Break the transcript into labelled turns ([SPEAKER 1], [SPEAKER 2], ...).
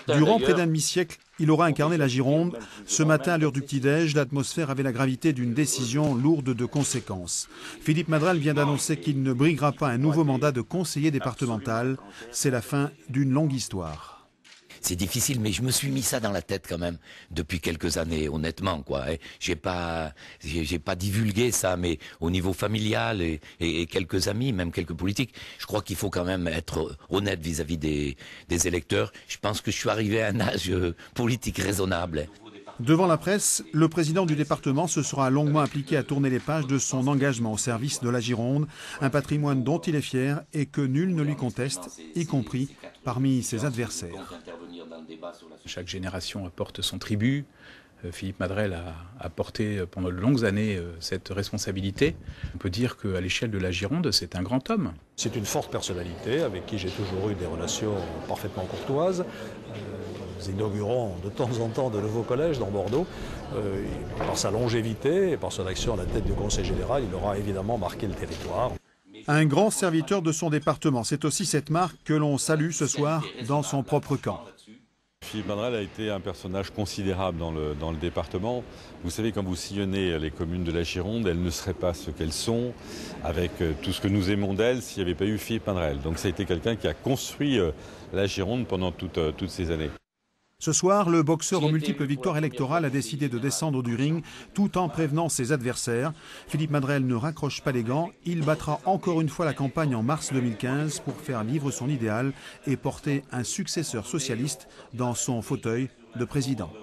[SPEAKER 1] Durant près d'un demi-siècle, il aura incarné la Gironde. Ce matin, à l'heure du petit-déj, l'atmosphère avait la gravité d'une décision lourde de conséquences. Philippe Madrelle vient d'annoncer qu'il ne briguera pas un nouveau mandat de conseiller départemental. C'est la fin d'une longue histoire.
[SPEAKER 2] C'est difficile, mais je me suis mis ça dans la tête quand même depuis quelques années, honnêtement, quoi. J'ai pas divulgué ça, mais au niveau familial et quelques amis, même quelques politiques, je crois qu'il faut quand même être honnête vis-à-vis des électeurs. Je pense que je suis arrivé à un âge politique raisonnable.
[SPEAKER 1] Devant la presse, le président du département se sera longuement impliqué à tourner les pages de son engagement au service de la Gironde, un patrimoine dont il est fier et que nul ne lui conteste, y compris parmi ses adversaires.
[SPEAKER 3] Chaque génération apporte son tribut. Philippe Madrelle a porté pendant de longues années cette responsabilité. On peut dire qu'à l'échelle de la Gironde, c'est un grand homme.
[SPEAKER 4] C'est une forte personnalité avec qui j'ai toujours eu des relations parfaitement courtoises. Nous inaugurons de temps en temps de nouveaux collèges dans Bordeaux. Par sa longévité et par son action à la tête du Conseil général, il aura évidemment marqué le territoire.
[SPEAKER 1] Un grand serviteur de son département, c'est aussi cette marque que l'on salue ce soir dans son propre camp.
[SPEAKER 5] Philippe Madrelle a été un personnage considérable dans le département. Vous savez, quand vous sillonnez les communes de la Gironde, elles ne seraient pas ce qu'elles sont, avec tout ce que nous aimons d'elles, s'il n'y avait pas eu Philippe Madrelle. Donc ça a été quelqu'un qui a construit la Gironde pendant toutes ces années.
[SPEAKER 1] Ce soir, le boxeur aux multiples victoires électorales a décidé de descendre du ring tout en prévenant ses adversaires. Philippe Madrelle ne raccroche pas les gants. Il battra encore une fois la campagne en mars 2015 pour faire vivre son idéal et porter un successeur socialiste dans son fauteuil de président.